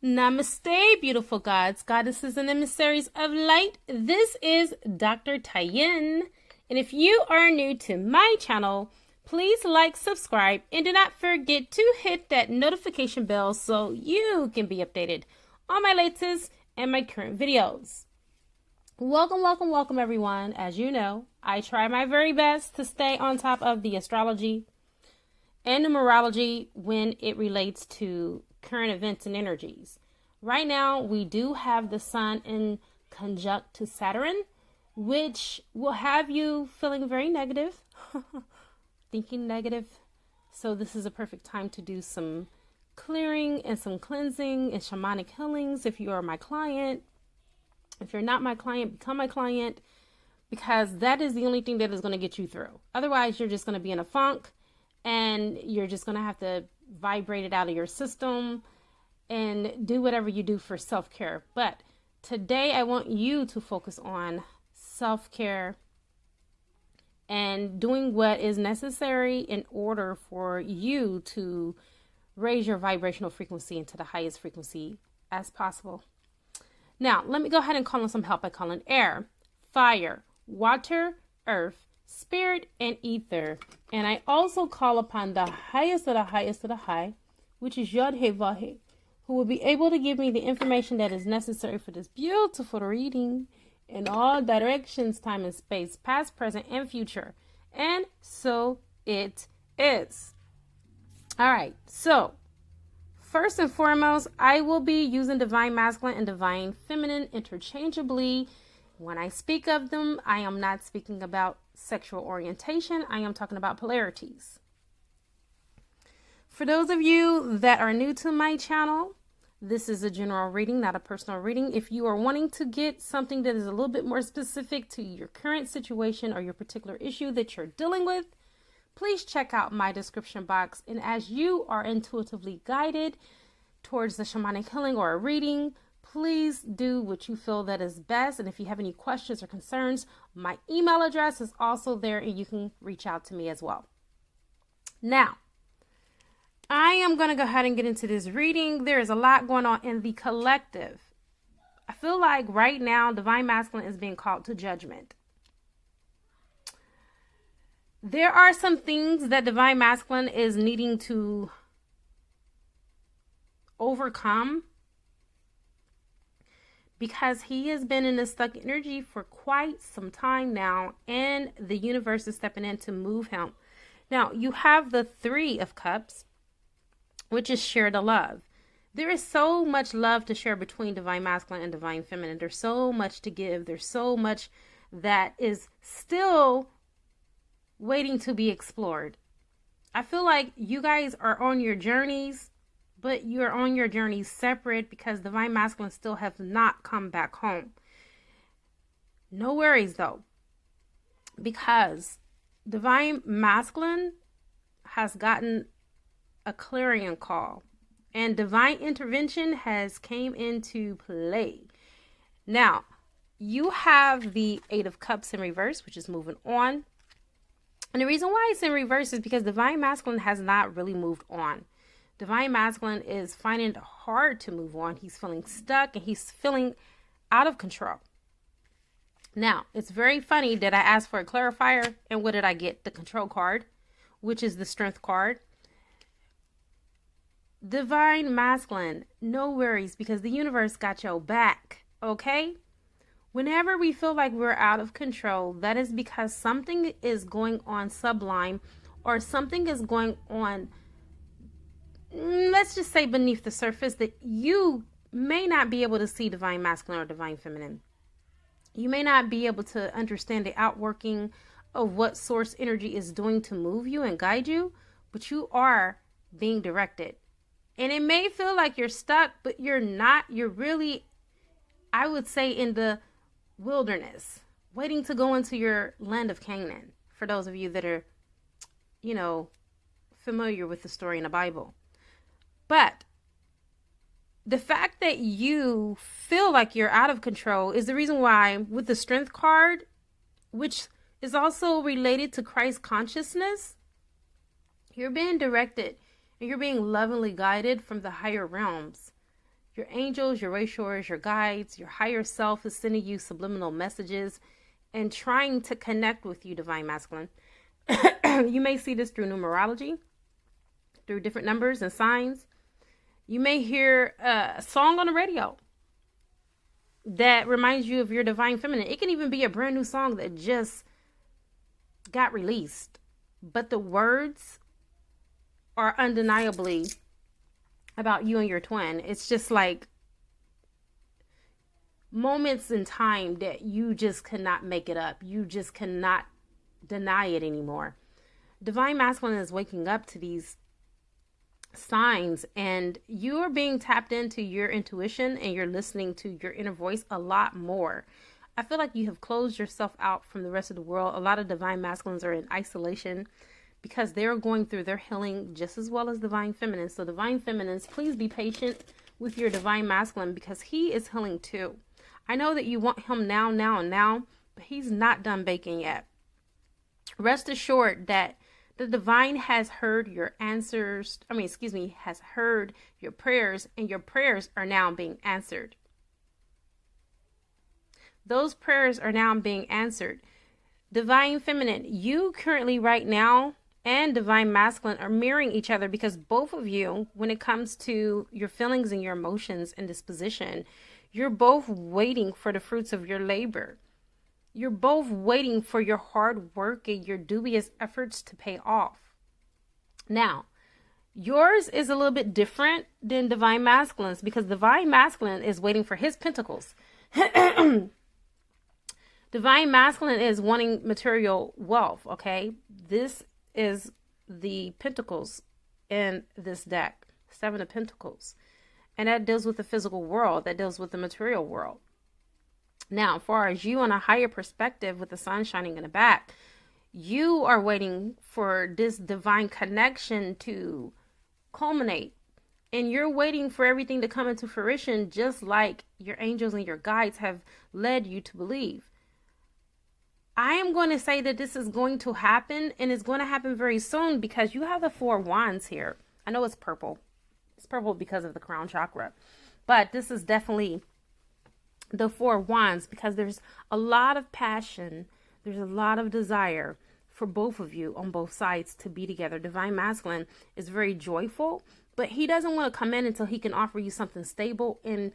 Namaste, beautiful gods, goddesses, and emissaries of light. This is Dr. Tayyin, and if you are new to my channel, please like, subscribe, and do not forget to hit that notification bell so you can be updated on my latest and my current videos. Welcome, everyone. As you know, I try my very best to stay on top of the astrology and numerology when it relates to current events and energies. Right now, we do have the sun in conjunct to Saturn, which will have you feeling very negative, thinking negative. So this is a perfect time to do some clearing and some cleansing and shamanic healings if you are my client. If you're not my client, become my client, because that is the only thing that is going to get you through. Otherwise, you're just going to be in a funk and you're just going to have to vibrate it out of your system and do whatever you do for self-care. But today I want you to focus on self-care and doing what is necessary in order for you to raise your vibrational frequency into the highest frequency as possible. Now, let me go ahead and call in some help by calling air, fire, water, earth, spirit, and ether. And I also call upon the highest of the highest of the high, which is Yod-He Vahe, who will be able to give me the information that is necessary for this beautiful reading in all directions, time and space, past, present, and future. And so it is. All right, so first and foremost, I will be using divine masculine and divine feminine interchangeably. When I speak of them, I am not speaking about sexual orientation. I am talking about polarities. For those of you that are new to my channel, this is a general reading, not a personal reading. If you are wanting to get something that is a little bit more specific to your current situation or your particular issue that you're dealing with, please check out my description box. And as you are intuitively guided towards the shamanic healing or a reading, please do what you feel that is best. And if you have any questions or concerns, my email address is also there and you can reach out to me as well. Now, I am going to go ahead and get into this reading. There is a lot going on in the collective. I feel like right now, divine masculine is being called to judgment. There are some things that divine masculine is needing to overcome because he has been in a stuck energy for quite some time now, and the universe is stepping in to move him. Now, you have the Three of Cups, which is share the love. There is so much love to share between divine masculine and divine feminine. There's so much to give. There's so much that is still waiting to be explored. I feel like you guys are on your journeys, but you're on your journeys separate because divine masculine still have not come back home. No worries though, because divine masculine has gotten a clarion call and divine intervention has came into play. Now, you have the Eight of Cups in reverse, which is moving on. And the reason why it's in reverse is because divine masculine has not really moved on. Divine masculine is finding it hard to move on. He's feeling stuck and he's feeling out of control. Now, it's very funny that I asked for a clarifier, and what did I get? The control card, which is the strength card. Divine masculine, no worries, because the universe got your back, okay? Whenever we feel like we're out of control, that is because something is going on sublime, or something is going on, let's just say beneath the surface, that you may not be able to see divine masculine or divine feminine. You may not be able to understand the outworking of what source energy is doing to move you and guide you, but you are being directed. And it may feel like you're stuck, but you're not. You're really, I would say, in the wilderness, waiting to go into your land of Canaan. For those of you that are, familiar with the story in the Bible. But the fact that you feel like you're out of control is the reason why with the Strength card, which is also related to Christ consciousness, you're being directed and you're being lovingly guided from the higher realms Your angels, your ratios, your guides, your higher self is sending you subliminal messages and trying to connect with you, Divine Masculine. You may see this through numerology, through different numbers and signs. You may hear a song on the radio that reminds you of your Divine Feminine. It can even be a brand new song that just got released, but the words are undeniably about you and your twin. It's just like moments in time that you just cannot make it up. You just cannot deny it anymore. Divine Masculine is waking up to these signs, and you are being tapped into your intuition, and you're listening to your inner voice a lot more. I feel like you have closed yourself out from the rest of the world. A lot of Divine Masculines are in isolation because they're going through their healing just as well as Divine Feminines. So Divine Feminines, please be patient with your Divine Masculine because he is healing too. I know that you want him now, but he's not done baking yet. Rest assured that the Divine has heard your answers. Has heard your prayers, and your prayers are now being answered. Those prayers are now being answered. Divine Feminine, you currently right now and Divine Masculine are mirroring each other because both of you, when it comes to your feelings and your emotions and disposition, you're both waiting for the fruits of your labor. You're both waiting for your hard work and your dubious efforts to pay off. Now, yours is a little bit different than Divine Masculine's because Divine Masculine is waiting for his pentacles. Divine Masculine is wanting material wealth, okay? This is the pentacles in this deck, 7 of Pentacles. And that deals with the physical world, that deals with the material world. Now, as far as you on a higher perspective with the sun shining in the back, you are waiting for this divine connection to culminate. And you're waiting for everything to come into fruition just like your angels and your guides have led you to believe. I am going to say that this is going to happen, and it's going to happen very soon because you have the 4 wands here. I know it's purple. It's purple because of the crown chakra. But this is definitely the 4 wands because there's a lot of passion. There's a lot of desire for both of you on both sides to be together. Divine Masculine is very joyful, but he doesn't want to come in until he can offer you something stable and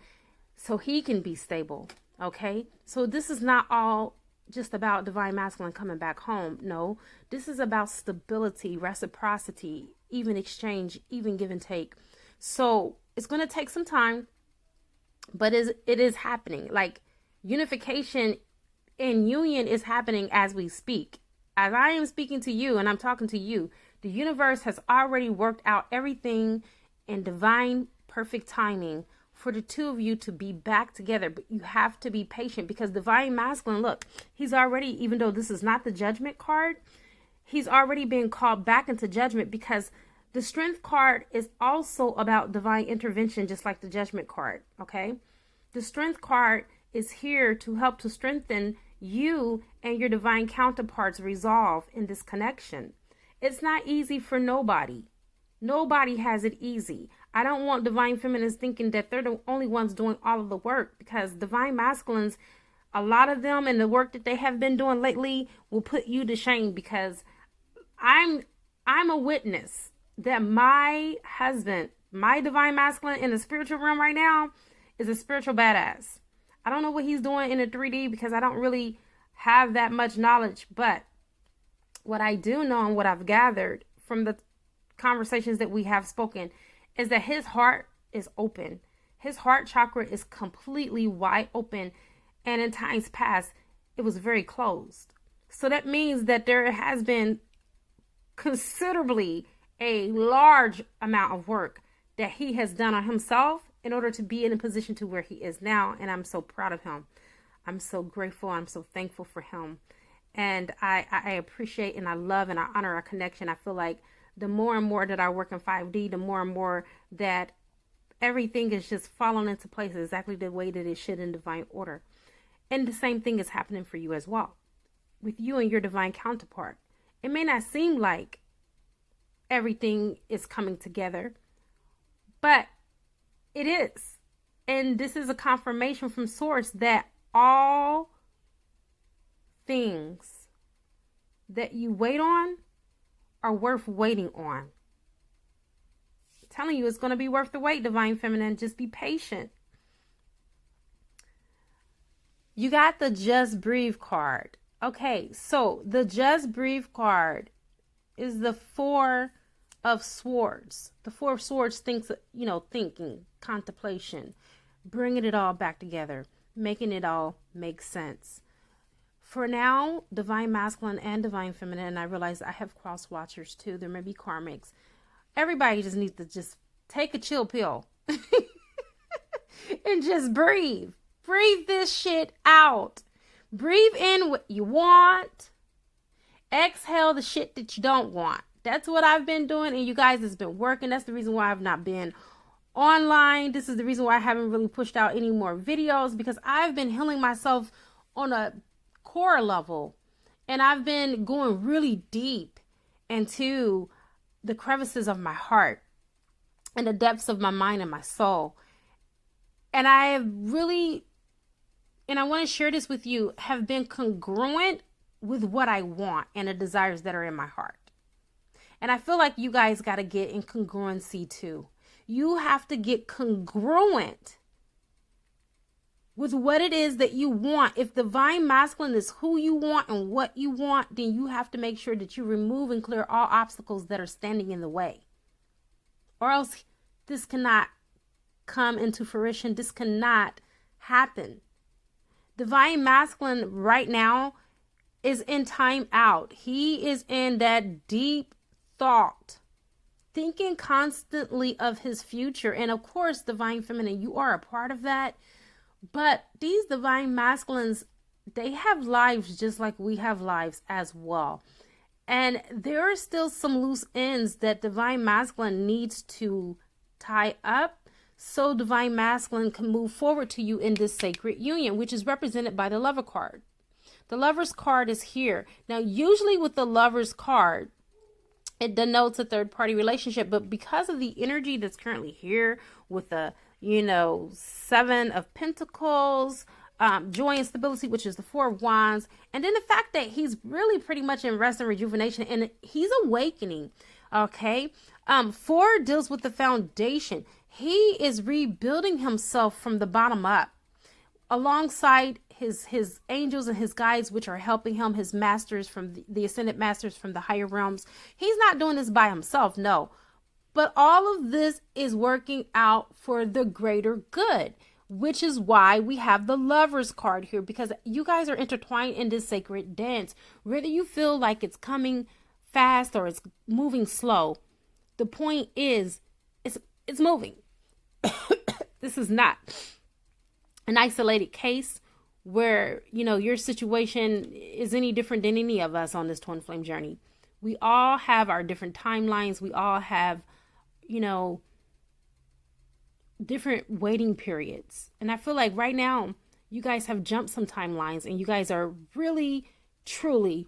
so he can be stable. Okay? So this is not all just about Divine Masculine coming back home. No, this is about stability, reciprocity, even exchange, even give and take. So it's going to take some time, but it is happening. Like unification and union is happening as we speak. As I am speaking to you and I'm talking to you, the universe has already worked out everything in divine, perfect timing for the two of you to be back together. But you have to be patient because Divine Masculine, look, he's already, even though this is not the Judgment card, he's already being called back into Judgment because the Strength card is also about divine intervention, just like the Judgment card, okay? The Strength card is here to help to strengthen you and your divine counterparts resolve in this connection. It's not easy for nobody. Nobody has it easy. I don't want Divine Feminines thinking that they're the only ones doing all of the work because Divine Masculines, a lot of them and the work that they have been doing lately will put you to shame because I'm a witness that my husband, my Divine Masculine in the spiritual realm right now is a spiritual badass. I don't know what he's doing in the 3D because I don't really have that much knowledge, but what I do know and what I've gathered from the conversations that we have spoken is that his heart is open. His heart chakra is completely wide open, and in times past, it was very closed. So that means that there has been considerably a large amount of work that he has done on himself in order to be in a position to where he is now. And I'm so proud of him. I'm so grateful. I'm so thankful for him. And I appreciate and I love and I honor our connection. I feel like the more and more that I work in 5D, the more and more that everything is just falling into place exactly the way that it should in divine order. And the same thing is happening for you as well. With you and your divine counterpart. It may not seem like everything is coming together, but it is. And this is a confirmation from source that all things that you wait on are worth waiting on. I'm telling you, it's going to be worth the wait, Divine Feminine. Just be patient. You got the Just Breathe card. Okay, so the Just Breathe card is the Four of Swords. The Four of Swords thinks, thinking, contemplation, bringing it all back together, making it all make sense. For now, Divine Masculine and Divine Feminine, and I realize I have cross watchers too. There may be karmics. Everybody just needs to just take a chill pill and just breathe. Breathe this shit out. Breathe in what you want. Exhale the shit that you don't want. That's what I've been doing, and you guys, it's been working. That's the reason why I've not been online. This is the reason why I haven't really pushed out any more videos, because I've been healing myself on a core level, and I've been going really deep into the crevices of my heart and the depths of my mind and my soul. And I have really, and I want to share this with you, have been congruent with what I want and the desires that are in my heart. And I feel like you guys got to get in congruency too. You have to get congruent with what it is that you want. If Divine Masculine is who you want and what you want, then you have to make sure that you remove and clear all obstacles that are standing in the way. Or else this cannot come into fruition. This cannot happen. Divine Masculine right now is in time out. He is in that deep thought, thinking constantly of his future. And of course, Divine Feminine, you are a part of that. But these Divine Masculines, they have lives just like we have lives as well. And there are still some loose ends that Divine Masculine needs to tie up so Divine Masculine can move forward to you in this sacred union, which is represented by the Lover card. The Lover's card is here. Now, usually with the Lover's card, it denotes a third-party relationship. But because of the energy that's currently here with the Seven of Pentacles, joy and stability, which is the Four of Wands, and then the fact that he's really pretty much in rest and rejuvenation, and he's awakening. Okay, 4 deals with the foundation. He is rebuilding himself from the bottom up, alongside his angels and his guides, which are helping him, his masters from the ascended masters from the higher realms. He's not doing this by himself, no. But all of this is working out for the greater good, which is why we have the Lover's card here, because you guys are intertwined in this sacred dance. Whether you feel like it's coming fast or it's moving slow, the point is it's moving. This is not an isolated case where, your situation is any different than any of us on this twin flame journey. We all have our different timelines. We all have different waiting periods. And I feel like right now you guys have jumped some timelines, and you guys are really, truly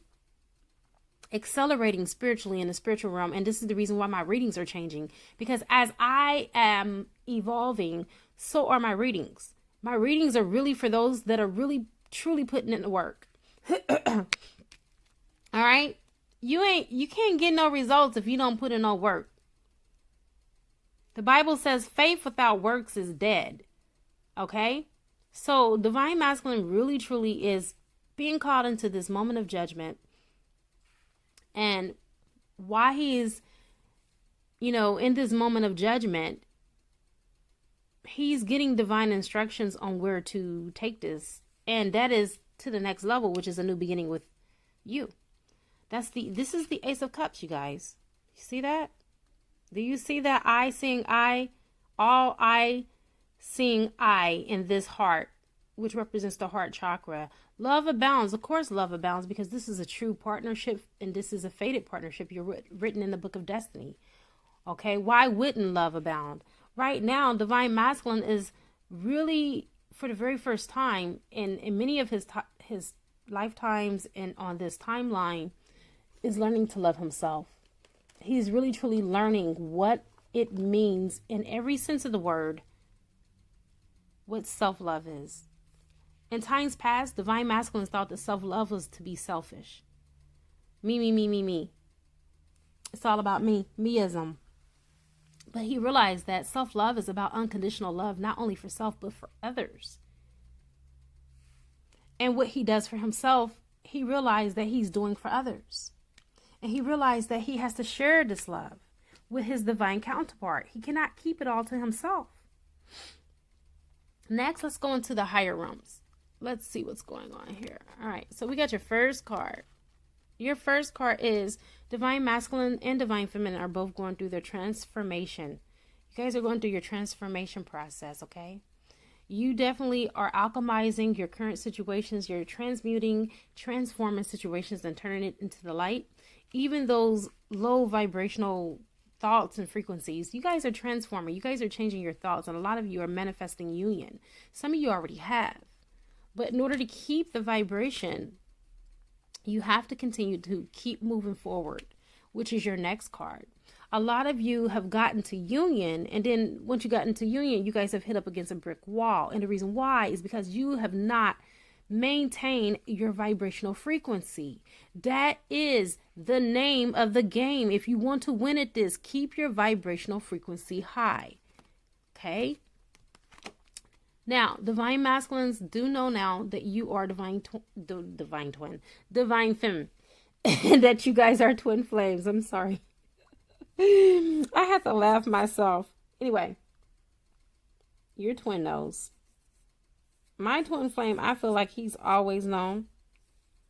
accelerating spiritually in the spiritual realm. And this is the reason why my readings are changing, because as I am evolving, so are my readings. My readings are really for those that are really, truly putting in the work. All right. You can't get no results if you don't put in no work. The Bible says faith without works is dead. Okay? So Divine Masculine really, truly is being called into this moment of judgment. And why he is, in this moment of judgment, he's getting divine instructions on where to take this. And that is to the next level, which is a new beginning with you. This is the Ace of Cups, you guys. You see that? Do you see that eye seeing eye? All eye seeing eye in this heart, which represents the heart chakra. Love abounds. Of course, love abounds, because this is a true partnership, and this is a fated partnership. You're written in the book of destiny. Okay, why wouldn't love abound? Right now, Divine Masculine is really, for the very first time in many of his lifetimes and on this timeline, is learning to love himself. He's really, truly learning what it means in every sense of the word what self-love is. In times past, divine masculines thought that self-love was to be selfish. Me, me, me, me, me. It's all about me, meism. But he realized that self-love is about unconditional love, not only for self, but for others. And what he does for himself, he realized that he's doing for others. And he realized that he has to share this love with his divine counterpart. He cannot keep it all to himself. Next, let's go into the higher realms. Let's see what's going on here. All right, so we got your first card. Your first card is divine masculine and divine feminine are both going through their transformation. You guys are going through your transformation process, okay? You definitely are alchemizing your current situations. You're transmuting, transforming situations and turning it into the light. Even those low vibrational thoughts and frequencies, you guys are transforming. You guys are changing your thoughts. And a lot of you are manifesting union. Some of you already have. But in order to keep the vibration, you have to continue to keep moving forward, which is your next card. A lot of you have gotten to union, and then once you got into union, you guys have hit up against a brick wall. And the reason why is because you have not maintained your vibrational frequency. That is the name of the game. If you want to win at this, keep your vibrational frequency high. Okay? Now, divine masculines do know now that you are divine femme, that you guys are twin flames. I'm sorry. I have to laugh myself. Anyway, your twin knows. My twin flame, I feel like he's always known.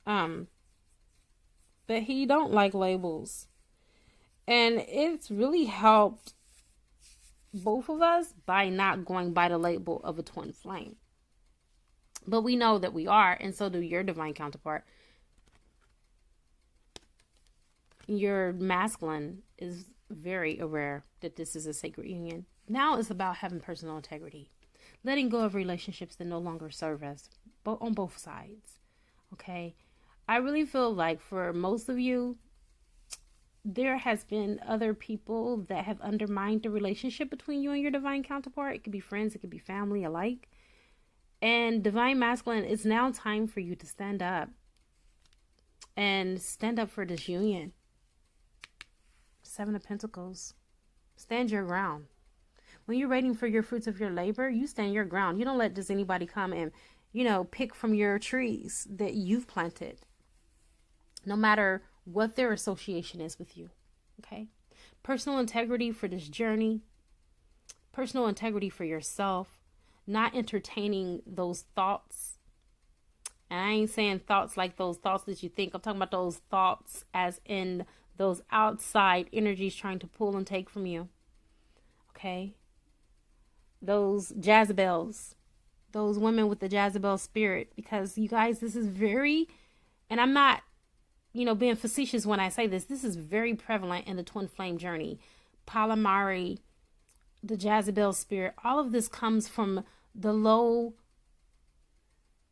But he don't like labels. And it's really helped both of us by not going by the label of a twin flame. But we know that we are, and so do your divine counterpart. Your masculine is very aware that this is a sacred union. Now it's about having personal integrity. Letting go of relationships that no longer serve us, on both sides. Okay? I really feel like for most of you, there has been other people that have undermined the relationship between you and your divine counterpart. It could be friends, it could be family alike. And divine masculine, it's now time for you to stand up. And stand up for this union. Seven of Pentacles. Stand your ground. When you're waiting for your fruits of your labor, you stand your ground. You don't let just anybody come and, pick from your trees that you've planted. No matter what their association is with you. Okay? Personal integrity for this journey. Personal integrity for yourself. Not entertaining those thoughts. And I ain't saying thoughts like those thoughts that you think. I'm talking about those thoughts as in those outside energies trying to pull and take from you. Okay? Those Jezebels. Those women with the Jezebel spirit. Because you guys, this is very, and I'm not, being facetious when I say this. This is very prevalent in the twin flame journey. Palamari, the Jezebel spirit. All of this comes from the low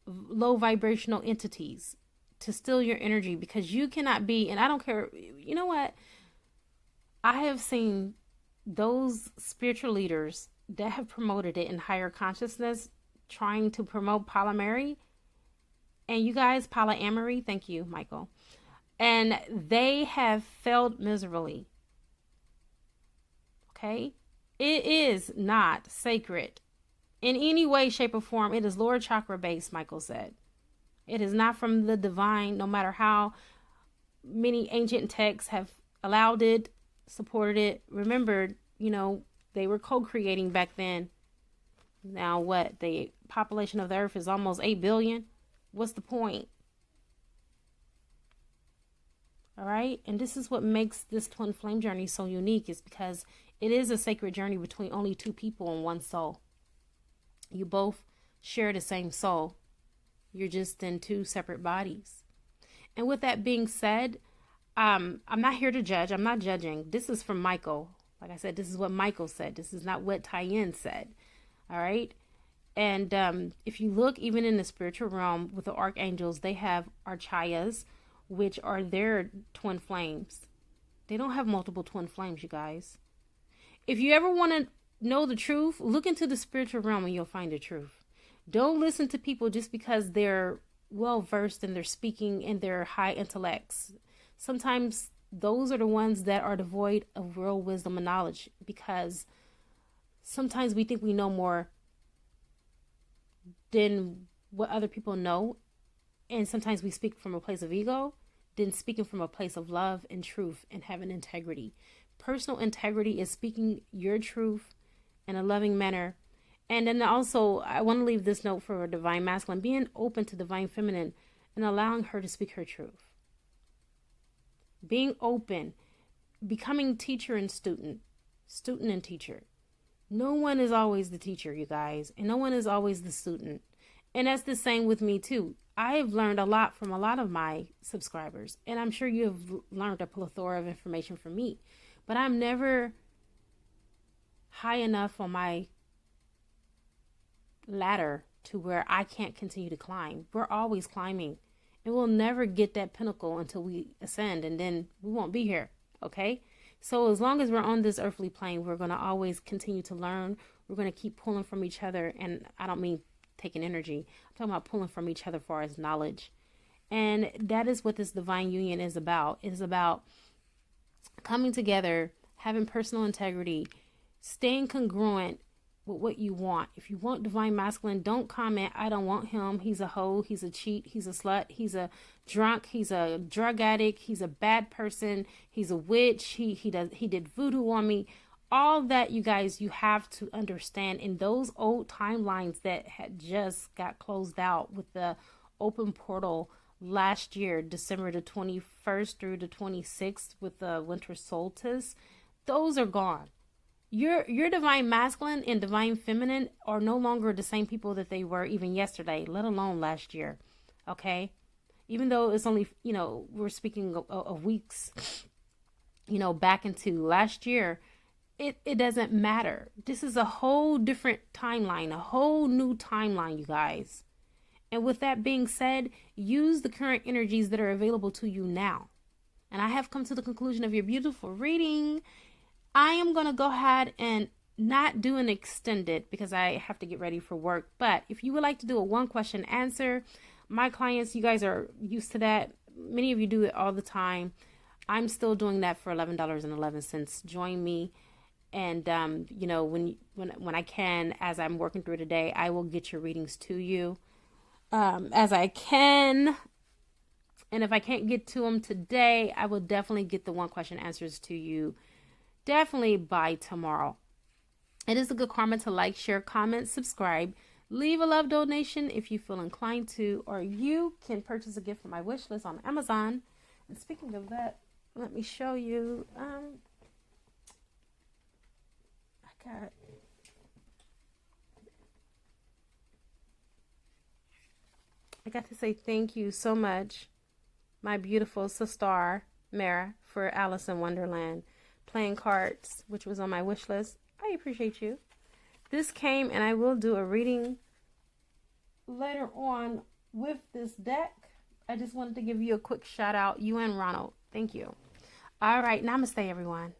vibrational entities to steal your energy, because you cannot be, and I don't care, you know what? I have seen those spiritual leaders that have promoted it in higher consciousness trying to promote polyamory. And you guys, polyamory, thank you, Michael. And they have failed miserably. Okay? It is not sacred in any way, shape, or form. It is lower chakra based, Michael said. It is not from the divine, no matter how many ancient texts have allowed it, supported it. Remember, they were co-creating back then. Now what? The population of the earth is almost 8 billion. What's the point? All right. And this is what makes this twin flame journey so unique, is because it is a sacred journey between only two people and one soul. You both share the same soul. You're just in two separate bodies. And with that being said, I'm not here to judge. I'm not judging. This is from Michael. Like I said, this is what Michael said. This is not what Tyen said. All right. And if you look even in the spiritual realm with the archangels, they have archayas, which are their twin flames. They don't have multiple twin flames, you guys. If you ever want to know the truth, look into the spiritual realm and you'll find the truth. Don't listen to people just because they're well versed in their speaking and their high intellects. Sometimes those are the ones that are devoid of real wisdom and knowledge, because sometimes we think we know more than what other people know. And sometimes we speak from a place of ego than speaking from a place of love and truth and having integrity. Personal integrity is speaking your truth in a loving manner. And then also, I want to leave this note for divine masculine: being open to divine feminine and allowing her to speak her truth. Being open, becoming teacher and student, student and teacher. No one is always the teacher, you guys, and no one is always the student. And that's the same with me too. I've learned a lot from a lot of my subscribers, and I'm sure you have learned a plethora of information from me, but I'm never high enough on my ladder to where I can't continue to climb. We're always climbing, and we'll never get that pinnacle until we ascend, and then we won't be here. Okay? So as long as we're on this earthly plane, we're going to always continue to learn. We're going to keep pulling from each other, and I don't mean taking energy. I'm talking about pulling from each other for as knowledge. And that is what this divine union is about. It is about coming together, having personal integrity, staying congruent with what you want. If you want divine masculine, don't comment, "I don't want him. He's a hoe. He's a cheat. He's a slut. He's a drunk. He's a drug addict. He's a bad person. He's a witch. He did voodoo on me." All that, you guys, you have to understand, in those old timelines that had just got closed out with the open portal last year, December the 21st through the 26th with the winter solstice, those are gone. Your divine masculine and divine feminine are no longer the same people that they were even yesterday, let alone last year. Okay? Even though it's only, we're speaking of weeks, back into last year, it doesn't matter. This is a whole different timeline, a whole new timeline, you guys. And with that being said, use the current energies that are available to you now. And I have come to the conclusion of your beautiful reading. I am going to go ahead and not do an extended because I have to get ready for work. But if you would like to do a one question answer, my clients, you guys are used to that. Many of you do it all the time. I'm still doing that for $11.11. Join me. And, when I can, as I'm working through today, I will get your readings to you as I can. And if I can't get to them today, I will definitely get the one question answers to you definitely by tomorrow. It is a good karma to like, share, comment, subscribe, leave a love donation if you feel inclined to, or you can purchase a gift from my wish list on Amazon. And speaking of that, let me show you. I got to say thank you so much, my beautiful sister Mara, for Alice in Wonderland playing cards, which was on my wish list. I appreciate you. This came, and I will do a reading later on with this deck. I just wanted to give you a quick shout out, you and Ronald. Thank you. All right, namaste, everyone.